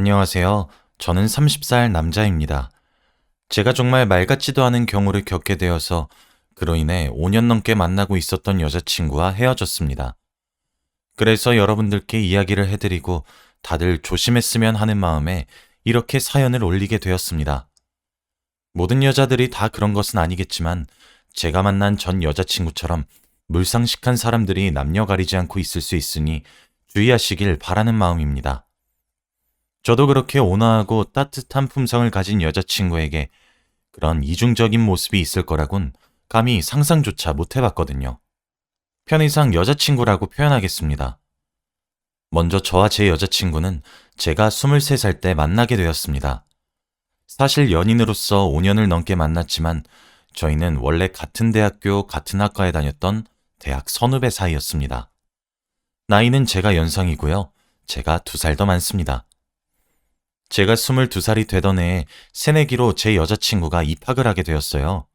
안녕하세요. 저는 30살 남자입니다. 제가 정말 말 같지도 않은 경우를 겪게 되어서 그로 인해 5년 넘게 만나고 있었던 여자친구와 헤어졌습니다. 그래서 여러분들께 이야기를 해드리고 다들 조심했으면 하는 마음에 이렇게 사연을 올리게 되었습니다. 모든 여자들이 다 그런 것은 아니겠지만 제가 만난 전 여자친구처럼 물상식한 사람들이 남녀 가리지 않고 있을 수 있으니 주의하시길 바라는 마음입니다. 저도 그렇게 온화하고 따뜻한 품성을 가진 여자친구에게 그런 이중적인 모습이 있을 거라곤 감히 상상조차 못 해봤거든요. 편의상 여자친구라고 표현하겠습니다. 먼저 저와 제 여자친구는 제가 23살 때 만나게 되었습니다. 사실 연인으로서 5년을 넘게 만났지만 저희는 원래 같은 대학교 같은 학과에 다녔던 대학 선후배 사이였습니다. 나이는 제가 연상이고요. 제가 2살 더 많습니다. 제가 22살이 되던 해에 새내기로 제 여자친구가 입학을 하게 되었어요.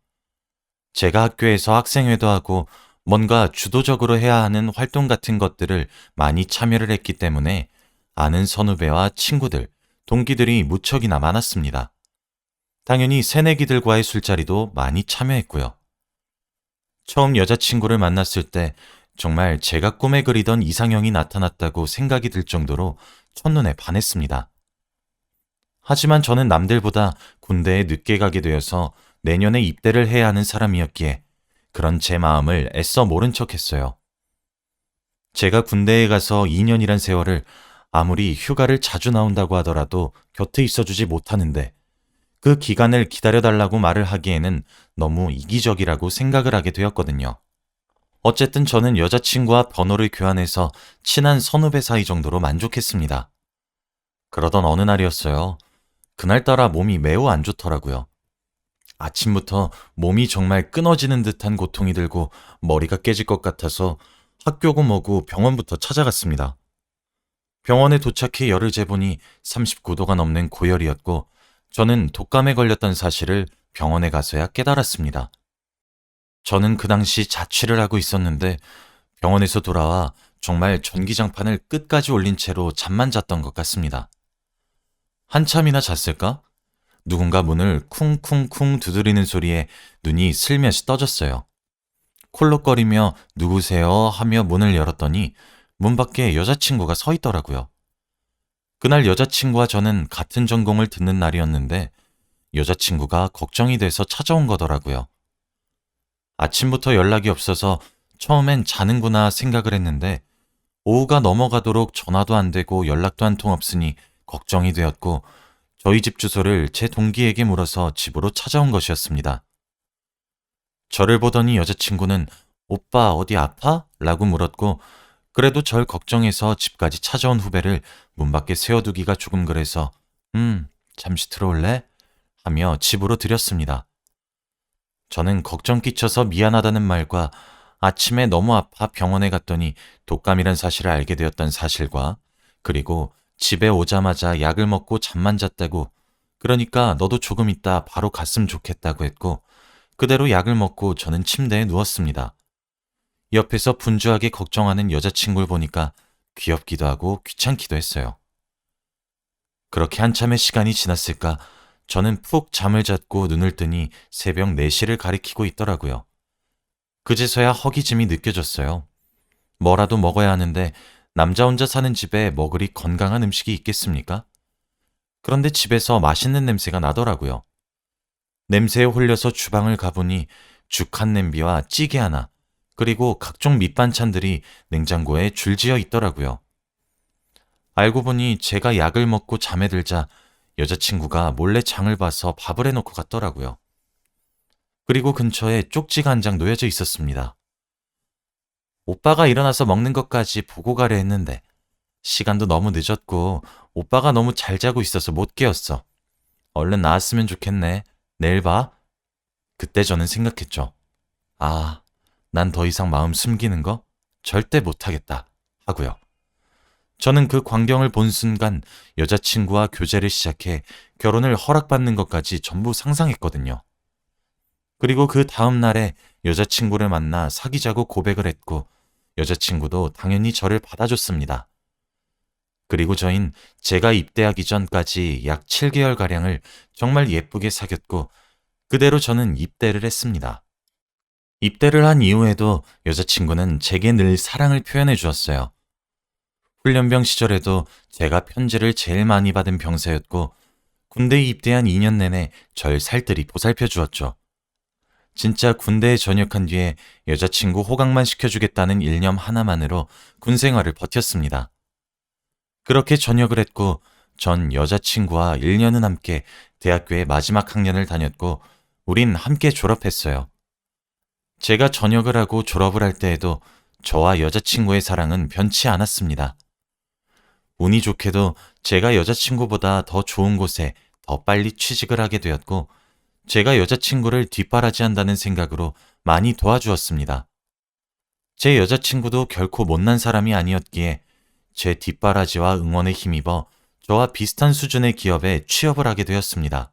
제가 학교에서 학생회도 하고 뭔가 주도적으로 해야 하는 활동 같은 것들을 많이 참여를 했기 때문에 아는 선후배와 친구들, 동기들이 무척이나 많았습니다. 당연히 새내기들과의 술자리도 많이 참여했고요. 처음 여자친구를 만났을 때 정말 제가 꿈에 그리던 이상형이 나타났다고 생각이 들 정도로 첫눈에 반했습니다. 하지만 저는 남들보다 군대에 늦게 가게 되어서 내년에 입대를 해야 하는 사람이었기에 그런 제 마음을 애써 모른 척 했어요. 제가 군대에 가서 2년이란 세월을 아무리 휴가를 자주 나온다고 하더라도 곁에 있어주지 못하는데 그 기간을 기다려달라고 말을 하기에는 너무 이기적이라고 생각을 하게 되었거든요. 어쨌든 저는 여자친구와 번호를 교환해서 친한 선후배 사이 정도로 만족했습니다. 그러던 어느 날이었어요. 그날따라 몸이 매우 안 좋더라고요. 아침부터 몸이 정말 끊어지는 듯한 고통이 들고 머리가 깨질 것 같아서 학교고 뭐고 병원부터 찾아갔습니다. 병원에 도착해 열을 재보니 39도가 넘는 고열이었고 저는 독감에 걸렸던 사실을 병원에 가서야 깨달았습니다. 저는 그 당시 자취를 하고 있었는데 병원에서 돌아와 정말 전기장판을 끝까지 올린 채로 잠만 잤던 것 같습니다. 한참이나 잤을까? 누군가 문을 쿵쿵쿵 두드리는 소리에 눈이 슬며시 떠졌어요. 콜록거리며 누구세요? 하며 문을 열었더니 문 밖에 여자친구가 서 있더라고요. 그날 여자친구와 저는 같은 전공을 듣는 날이었는데 여자친구가 걱정이 돼서 찾아온 거더라고요. 아침부터 연락이 없어서 처음엔 자는구나 생각을 했는데 오후가 넘어가도록 전화도 안 되고 연락도 한 통 없으니 걱정이 되었고 저희 집 주소를 제 동기에게 물어서 집으로 찾아온 것이었습니다. 저를 보더니 여자친구는 오빠 어디 아파? 라고 물었고 그래도 절 걱정해서 집까지 찾아온 후배를 문 밖에 세워두기가 조금 그래서 잠시 들어올래? 하며 집으로 들였습니다. 저는 걱정 끼쳐서 미안하다는 말과 아침에 너무 아파 병원에 갔더니 독감이란 사실을 알게 되었던 사실과 그리고 집에 오자마자 약을 먹고 잠만 잤다고 그러니까 너도 조금 있다 바로 갔으면 좋겠다고 했고 그대로 약을 먹고 저는 침대에 누웠습니다. 옆에서 분주하게 걱정하는 여자친구를 보니까 귀엽기도 하고 귀찮기도 했어요. 그렇게 한참의 시간이 지났을까 저는 푹 잠을 잤고 눈을 뜨니 새벽 4시를 가리키고 있더라고요. 그제서야 허기짐이 느껴졌어요. 뭐라도 먹어야 하는데 남자 혼자 사는 집에 먹으리 건강한 음식이 있겠습니까? 그런데 집에서 맛있는 냄새가 나더라고요. 냄새에 홀려서 주방을 가보니 죽 한 냄비와 찌개 하나, 그리고 각종 밑반찬들이 냉장고에 줄지어 있더라고요. 알고 보니 제가 약을 먹고 잠에 들자 여자친구가 몰래 장을 봐서 밥을 해놓고 갔더라고요. 그리고 근처에 쪽지가 한 장 놓여져 있었습니다. 오빠가 일어나서 먹는 것까지 보고 가려 했는데 시간도 너무 늦었고 오빠가 너무 잘 자고 있어서 못 깨웠어. 얼른 나왔으면 좋겠네. 내일 봐. 그때 저는 생각했죠. 아, 난 더 이상 마음 숨기는 거 절대 못하겠다 하고요. 저는 그 광경을 본 순간 여자친구와 교제를 시작해 결혼을 허락받는 것까지 전부 상상했거든요. 그리고 그 다음 날에 여자친구를 만나 사귀자고 고백을 했고 여자친구도 당연히 저를 받아줬습니다. 그리고 저흰 제가 입대하기 전까지 약 7개월가량을 정말 예쁘게 사귀었고 그대로 저는 입대를 했습니다. 입대를 한 이후에도 여자친구는 제게 늘 사랑을 표현해 주었어요. 훈련병 시절에도 제가 편지를 제일 많이 받은 병사였고 군대에 입대한 2년 내내 절 살뜰히 보살펴 주었죠. 진짜 군대에 전역한 뒤에 여자친구 호강만 시켜주겠다는 일념 하나만으로 군 생활을 버텼습니다. 그렇게 전역을 했고 전 여자친구와 1년은 함께 대학교의 마지막 학년을 다녔고 우린 함께 졸업했어요. 제가 전역을 하고 졸업을 할 때에도 저와 여자친구의 사랑은 변치 않았습니다. 운이 좋게도 제가 여자친구보다 더 좋은 곳에 더 빨리 취직을 하게 되었고 제가 여자친구를 뒷바라지한다는 생각으로 많이 도와주었습니다. 제 여자친구도 결코 못난 사람이 아니었기에 제 뒷바라지와 응원에 힘입어 저와 비슷한 수준의 기업에 취업을 하게 되었습니다.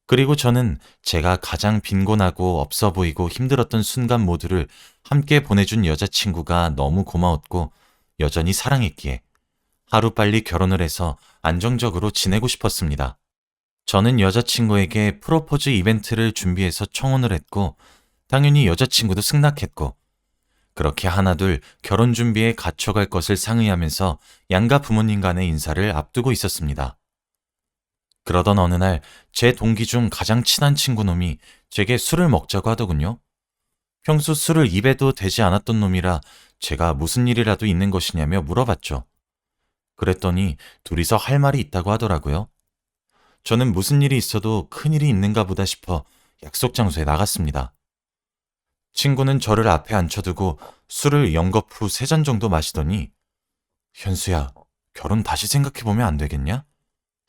그리고 저는 제가 가장 빈곤하고 없어 보이고 힘들었던 순간 모두를 함께 보내준 여자친구가 너무 고마웠고 여전히 사랑했기에 하루빨리 결혼을 해서 안정적으로 지내고 싶었습니다. 저는 여자친구에게 프로포즈 이벤트를 준비해서 청혼을 했고 당연히 여자친구도 승낙했고 그렇게 하나둘 결혼 준비에 갖춰갈 것을 상의하면서 양가 부모님 간의 인사를 앞두고 있었습니다. 그러던 어느 날 제 동기 중 가장 친한 친구 놈이 제게 술을 먹자고 하더군요. 평소 술을 입에도 대지 않았던 놈이라 제가 무슨 일이라도 있는 것이냐며 물어봤죠. 그랬더니 둘이서 할 말이 있다고 하더라고요. 저는 무슨 일이 있어도 큰일이 있는가 보다 싶어 약속 장소에 나갔습니다. 친구는 저를 앞에 앉혀두고 술을 연거푸 3잔 정도 마시더니 현수야, 결혼 다시 생각해보면 안 되겠냐?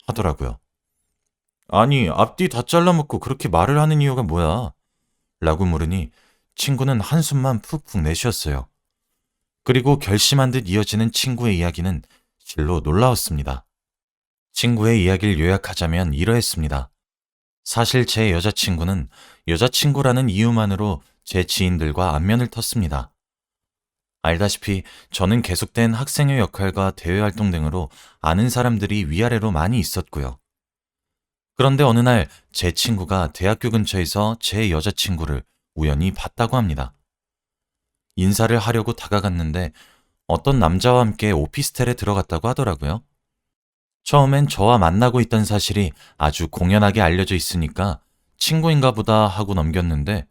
하더라고요. 아니, 앞뒤 다 잘라먹고 그렇게 말을 하는 이유가 뭐야? 라고 물으니 친구는 한숨만 푹푹 내쉬었어요. 그리고 결심한 듯 이어지는 친구의 이야기는 실로 놀라웠습니다. 친구의 이야기를 요약하자면 이러했습니다. 사실 제 여자친구는 여자친구라는 이유만으로 제 지인들과 안면을 텄습니다. 알다시피 저는 계속된 학생의 역할과 대외활동 등으로 아는 사람들이 위아래로 많이 있었고요. 그런데 어느 날 제 친구가 대학교 근처에서 제 여자친구를 우연히 봤다고 합니다. 인사를 하려고 다가갔는데 어떤 남자와 함께 오피스텔에 들어갔다고 하더라고요. 처음엔 저와 만나고 있던 사실이 아주 공연하게 알려져 있으니까 친구인가 보다 하고 넘겼는데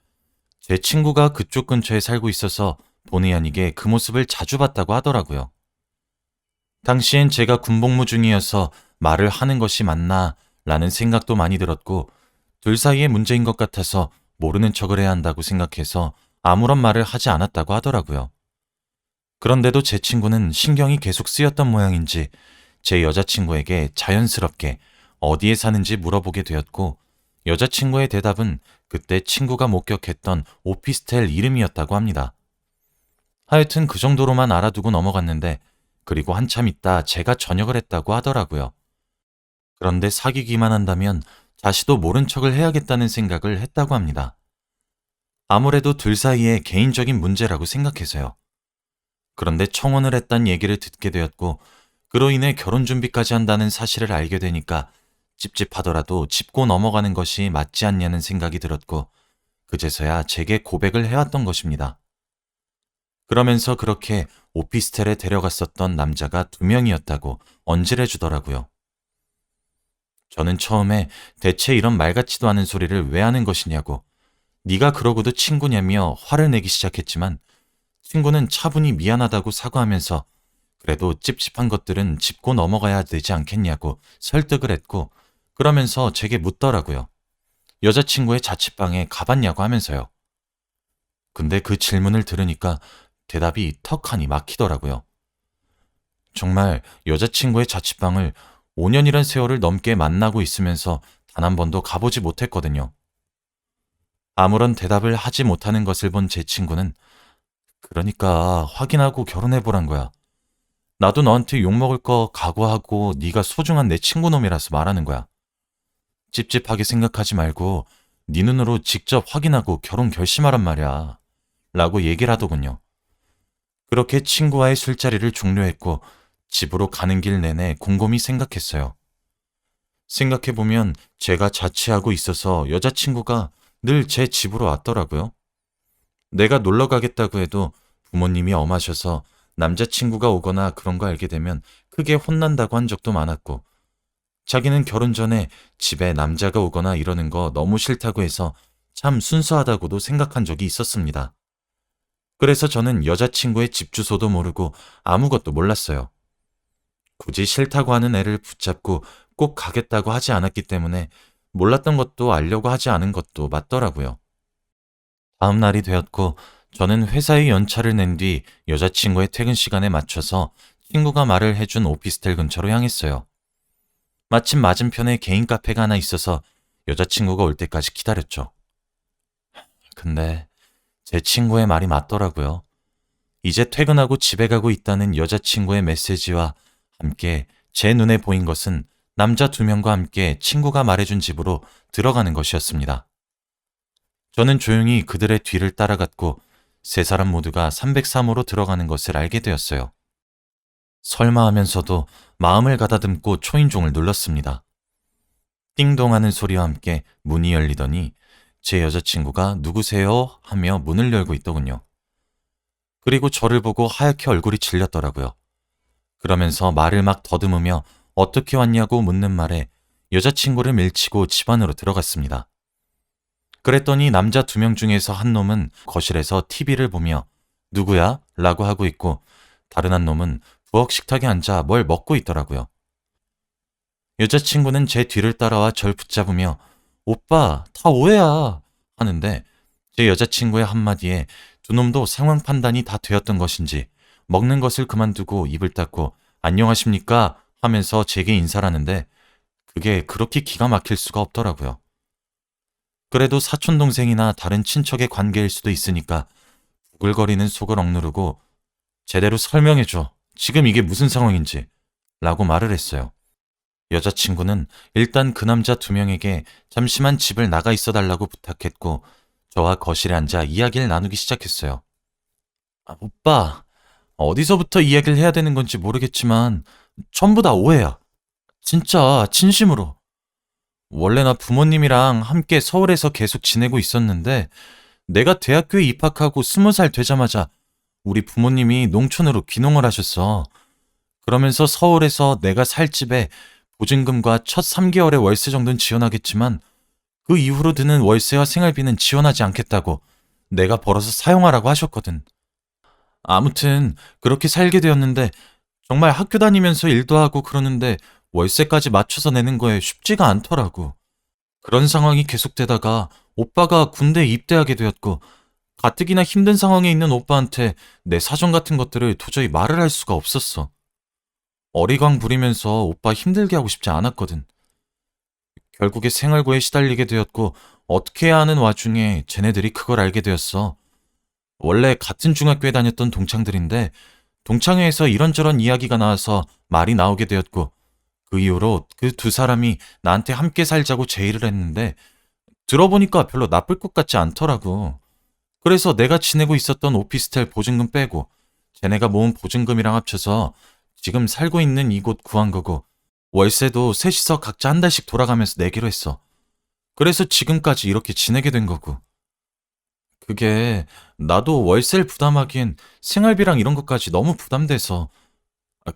제 친구가 그쪽 근처에 살고 있어서 본의 아니게 그 모습을 자주 봤다고 하더라고요. 당시엔 제가 군복무 중이어서 말을 하는 것이 맞나 라는 생각도 많이 들었고 둘 사이의 문제인 것 같아서 모르는 척을 해야 한다고 생각해서 아무런 말을 하지 않았다고 하더라고요. 그런데도 제 친구는 신경이 계속 쓰였던 모양인지 제 여자친구에게 자연스럽게 어디에 사는지 물어보게 되었고 여자친구의 대답은 그때 친구가 목격했던 오피스텔 이름이었다고 합니다. 하여튼 그 정도로만 알아두고 넘어갔는데 그리고 한참 있다 제가 전역을 했다고 하더라고요. 그런데 사귀기만 한다면 다시도 모른 척을 해야겠다는 생각을 했다고 합니다. 아무래도 둘 사이의 개인적인 문제라고 생각해서요. 그런데 청혼을 했단 얘기를 듣게 되었고 그로 인해 결혼 준비까지 한다는 사실을 알게 되니까 찝찝하더라도 짚고 넘어가는 것이 맞지 않냐는 생각이 들었고 그제서야 제게 고백을 해왔던 것입니다. 그러면서 그렇게 오피스텔에 데려갔었던 남자가 2명이었다고 언질해 주더라고요. 저는 처음에 대체 이런 말 같지도 않은 소리를 왜 하는 것이냐고 네가 그러고도 친구냐며 화를 내기 시작했지만 친구는 차분히 미안하다고 사과하면서 그래도 찝찝한 것들은 짚고 넘어가야 되지 않겠냐고 설득을 했고 그러면서 제게 묻더라고요. 여자친구의 자취방에 가봤냐고 하면서요. 근데 그 질문을 들으니까 대답이 턱하니 막히더라고요. 정말 여자친구의 자취방을 5년이란 세월을 넘게 만나고 있으면서 단 한 번도 가보지 못했거든요. 아무런 대답을 하지 못하는 것을 본 제 친구는 그러니까 확인하고 결혼해보란 거야. 나도 너한테 욕먹을 거 각오하고 네가 소중한 내 친구놈이라서 말하는 거야. 찝찝하게 생각하지 말고 네 눈으로 직접 확인하고 결혼 결심하란 말이야. 라고 얘기를 하더군요. 그렇게 친구와의 술자리를 종료했고 집으로 가는 길 내내 곰곰이 생각했어요. 생각해보면 제가 자취하고 있어서 여자친구가 늘 제 집으로 왔더라고요. 내가 놀러 가겠다고 해도 부모님이 엄하셔서 남자친구가 오거나 그런 거 알게 되면 크게 혼난다고 한 적도 많았고, 자기는 결혼 전에 집에 남자가 오거나 이러는 거 너무 싫다고 해서 참 순수하다고도 생각한 적이 있었습니다. 그래서 저는 여자친구의 집 주소도 모르고 아무것도 몰랐어요. 굳이 싫다고 하는 애를 붙잡고 꼭 가겠다고 하지 않았기 때문에 몰랐던 것도 알려고 하지 않은 것도 맞더라고요. 다음 날이 되었고 저는 회사에 연차를 낸 뒤 여자친구의 퇴근 시간에 맞춰서 친구가 말을 해준 오피스텔 근처로 향했어요. 마침 맞은편에 개인 카페가 하나 있어서 여자친구가 올 때까지 기다렸죠. 근데 제 친구의 말이 맞더라고요. 이제 퇴근하고 집에 가고 있다는 여자친구의 메시지와 함께 제 눈에 보인 것은 남자 2명과 함께 친구가 말해준 집으로 들어가는 것이었습니다. 저는 조용히 그들의 뒤를 따라갔고 3사람 모두가 303호로 들어가는 것을 알게 되었어요. 설마 하면서도 마음을 가다듬고 초인종을 눌렀습니다. 띵동하는 소리와 함께 문이 열리더니 제 여자친구가 누구세요? 하며 문을 열고 있더군요. 그리고 저를 보고 하얗게 얼굴이 질렸더라고요. 그러면서 말을 막 더듬으며 어떻게 왔냐고 묻는 말에 여자친구를 밀치고 집 안으로 들어갔습니다. 그랬더니 남자 2명 중에서 한 놈은 거실에서 TV를 보며 누구야? 라고 하고 있고 다른 한 놈은 부엌 식탁에 앉아 뭘 먹고 있더라고요. 여자친구는 제 뒤를 따라와 절 붙잡으며 오빠, 다 오해야 하는데 제 여자친구의 한마디에 2놈도 상황 판단이 다 되었던 것인지 먹는 것을 그만두고 입을 닫고 안녕하십니까? 하면서 제게 인사를 하는데 그게 그렇게 기가 막힐 수가 없더라고요. 그래도 사촌동생이나 다른 친척의 관계일 수도 있으니까 부글거리는 속을 억누르고 제대로 설명해줘. 지금 이게 무슨 상황인지 라고 말을 했어요. 여자친구는 일단 그 남자 2명에게 잠시만 집을 나가 있어 달라고 부탁했고 저와 거실에 앉아 이야기를 나누기 시작했어요. 오빠, 어디서부터 이야기를 해야 되는 건지 모르겠지만 전부 다 오해야. 진짜 진심으로. 원래 나 부모님이랑 함께 서울에서 계속 지내고 있었는데 내가 대학교에 입학하고 20살 되자마자 우리 부모님이 농촌으로 귀농을 하셨어. 그러면서 서울에서 내가 살 집에 보증금과 첫 3개월의 월세 정도는 지원하겠지만 그 이후로 드는 월세와 생활비는 지원하지 않겠다고 내가 벌어서 사용하라고 하셨거든. 아무튼 그렇게 살게 되었는데 정말 학교 다니면서 일도 하고 그러는데 월세까지 맞춰서 내는 거에 쉽지가 않더라고. 그런 상황이 계속되다가 오빠가 군대에 입대하게 되었고 가뜩이나 힘든 상황에 있는 오빠한테 내 사정 같은 것들을 도저히 말을 할 수가 없었어. 어리광 부리면서 오빠 힘들게 하고 싶지 않았거든. 결국에 생활고에 시달리게 되었고 어떻게 해야 하는 와중에 쟤네들이 그걸 알게 되었어. 원래 같은 중학교에 다녔던 동창들인데 동창회에서 이런저런 이야기가 나와서 말이 나오게 되었고 그 이후로 그 2사람이 나한테 함께 살자고 제의를 했는데 들어보니까 별로 나쁠 것 같지 않더라고. 그래서 내가 지내고 있었던 오피스텔 보증금 빼고 쟤네가 모은 보증금이랑 합쳐서 지금 살고 있는 이곳 구한 거고 월세도 셋이서 각자 한 달씩 돌아가면서 내기로 했어. 그래서 지금까지 이렇게 지내게 된 거고. 그게 나도 월세를 부담하기엔 생활비랑 이런 것까지 너무 부담돼서.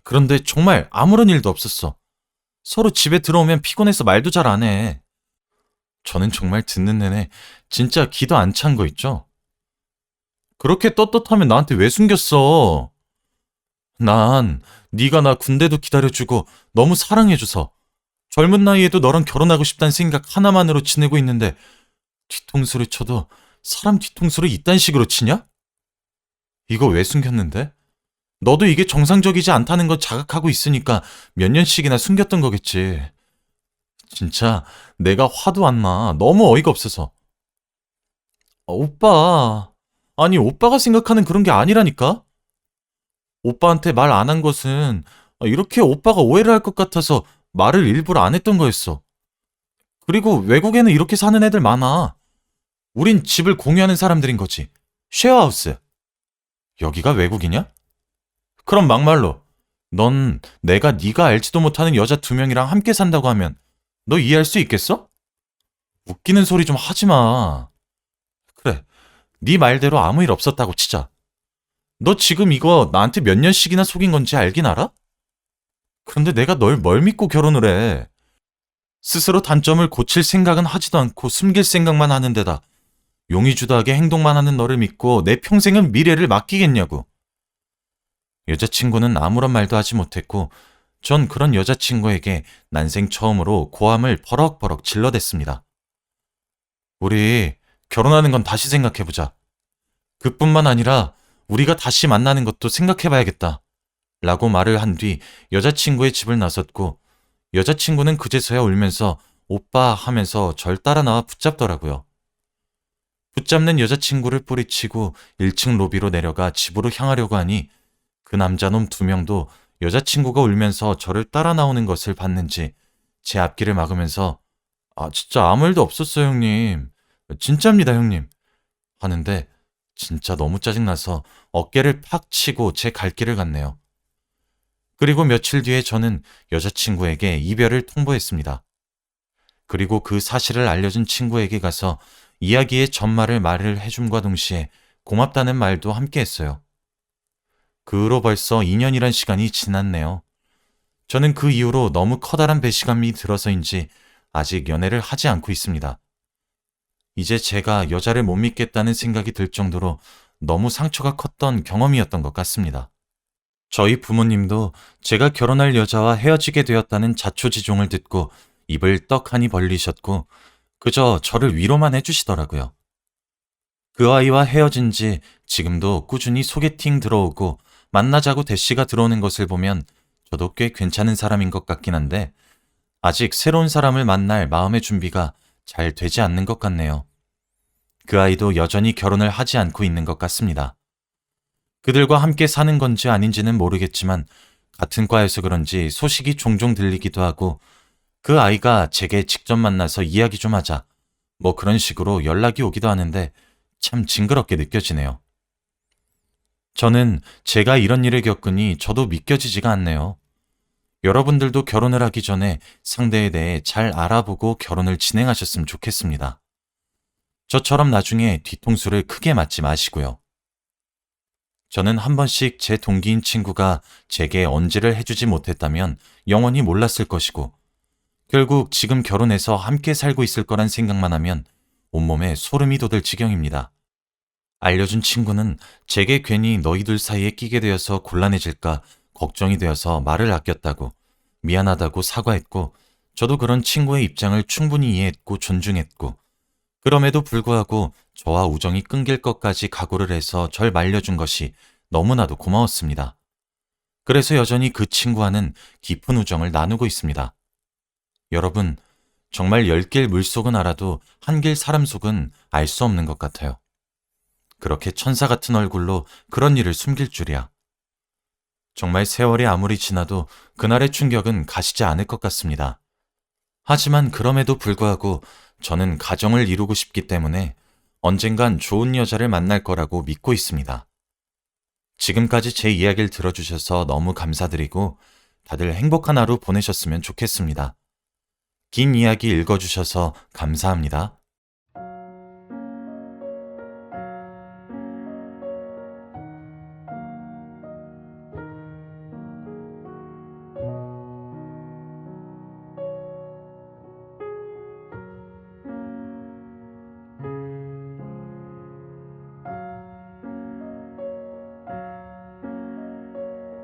그런데 정말 아무런 일도 없었어. 서로 집에 들어오면 피곤해서 말도 잘 안 해. 저는 정말 듣는 내내 진짜 기도 안 찬 거 있죠? 그렇게 떳떳하면 나한테 왜 숨겼어? 난 네가 나 군대도 기다려주고 너무 사랑해줘서 젊은 나이에도 너랑 결혼하고 싶다는 생각 하나만으로 지내고 있는데 뒤통수를 쳐도 사람 뒤통수를 이딴 식으로 치냐? 이거 왜 숨겼는데? 너도 이게 정상적이지 않다는 걸 자각하고 있으니까 몇 년씩이나 숨겼던 거겠지. 진짜 내가 화도 안 나. 너무 어이가 없어서. 오빠. 아니, 오빠가 생각하는 그런 게 아니라니까? 오빠한테 말 안 한 것은 이렇게 오빠가 오해를 할 것 같아서 말을 일부러 안 했던 거였어. 그리고 외국에는 이렇게 사는 애들 많아. 우린 집을 공유하는 사람들인 거지. 쉐어하우스. 여기가 외국이냐? 그럼 막말로 넌 내가 네가 알지도 못하는 여자 2명이랑 함께 산다고 하면 너 이해할 수 있겠어? 웃기는 소리 좀 하지 마. 그래, 네 말대로 아무 일 없었다고 치자. 너 지금 이거 나한테 몇 년씩이나 속인 건지 알긴 알아? 그런데 내가 널 뭘 믿고 결혼을 해? 스스로 단점을 고칠 생각은 하지도 않고 숨길 생각만 하는 데다 용의주도하게 행동만 하는 너를 믿고 내 평생은 미래를 맡기겠냐고. 여자친구는 아무런 말도 하지 못했고 전 그런 여자친구에게 난생 처음으로 고함을 버럭버럭 질러댔습니다. 우리 결혼하는 건 다시 생각해보자. 그뿐만 아니라 우리가 다시 만나는 것도 생각해봐야겠다. 라고 말을 한 뒤 여자친구의 집을 나섰고 여자친구는 그제서야 울면서 오빠 하면서 절 따라 나와 붙잡더라고요. 붙잡는 여자친구를 뿌리치고 1층 로비로 내려가 집으로 향하려고 하니 그 남자놈 2명도 여자친구가 울면서 저를 따라 나오는 것을 봤는지 제 앞길을 막으면서 진짜 아무 일도 없었어요, 형님. 진짜입니다, 형님. 하는데 진짜 너무 짜증나서 어깨를 팍 치고 제 갈 길을 갔네요. 그리고 며칠 뒤에 저는 여자친구에게 이별을 통보했습니다. 그리고 그 사실을 알려준 친구에게 가서 이야기의 전말을 말을 해줌과 동시에 고맙다는 말도 함께 했어요. 그 후로 벌써 2년이란 시간이 지났네요. 저는 그 이후로 너무 커다란 배신감이 들어서인지 아직 연애를 하지 않고 있습니다. 이제 제가 여자를 못 믿겠다는 생각이 들 정도로 너무 상처가 컸던 경험이었던 것 같습니다. 저희 부모님도 제가 결혼할 여자와 헤어지게 되었다는 자초지종을 듣고 입을 떡하니 벌리셨고 그저 저를 위로만 해주시더라고요. 그 아이와 헤어진 지 지금도 꾸준히 소개팅 들어오고 만나자고 대시가 들어오는 것을 보면 저도 꽤 괜찮은 사람인 것 같긴 한데 아직 새로운 사람을 만날 마음의 준비가 잘 되지 않는 것 같네요. 그 아이도 여전히 결혼을 하지 않고 있는 것 같습니다. 그들과 함께 사는 건지 아닌지는 모르겠지만 같은 과여서 그런지 소식이 종종 들리기도 하고 그 아이가 제게 직접 만나서 이야기 좀 하자 뭐 그런 식으로 연락이 오기도 하는데 참 징그럽게 느껴지네요. 저는 제가 이런 일을 겪으니 저도 믿겨지지가 않네요. 여러분들도 결혼을 하기 전에 상대에 대해 잘 알아보고 결혼을 진행하셨으면 좋겠습니다. 저처럼 나중에 뒤통수를 크게 맞지 마시고요. 저는 한 번씩 제 동기인 친구가 제게 언지를 해주지 못했다면 영원히 몰랐을 것이고 결국 지금 결혼해서 함께 살고 있을 거란 생각만 하면 온몸에 소름이 돋을 지경입니다. 알려준 친구는 제게 괜히 너희들 사이에 끼게 되어서 곤란해질까 걱정이 되어서 말을 아꼈다고 미안하다고 사과했고 저도 그런 친구의 입장을 충분히 이해했고 존중했고 그럼에도 불구하고 저와 우정이 끊길 것까지 각오를 해서 절 말려준 것이 너무나도 고마웠습니다. 그래서 여전히 그 친구와는 깊은 우정을 나누고 있습니다. 여러분, 정말 10길 물속은 알아도 1길 사람 속은 알 수 없는 것 같아요. 그렇게 천사 같은 얼굴로 그런 일을 숨길 줄이야. 정말 세월이 아무리 지나도 그날의 충격은 가시지 않을 것 같습니다. 하지만 그럼에도 불구하고 저는 가정을 이루고 싶기 때문에 언젠간 좋은 여자를 만날 거라고 믿고 있습니다. 지금까지 제 이야기를 들어주셔서 너무 감사드리고 다들 행복한 하루 보내셨으면 좋겠습니다. 긴 이야기 읽어주셔서 감사합니다.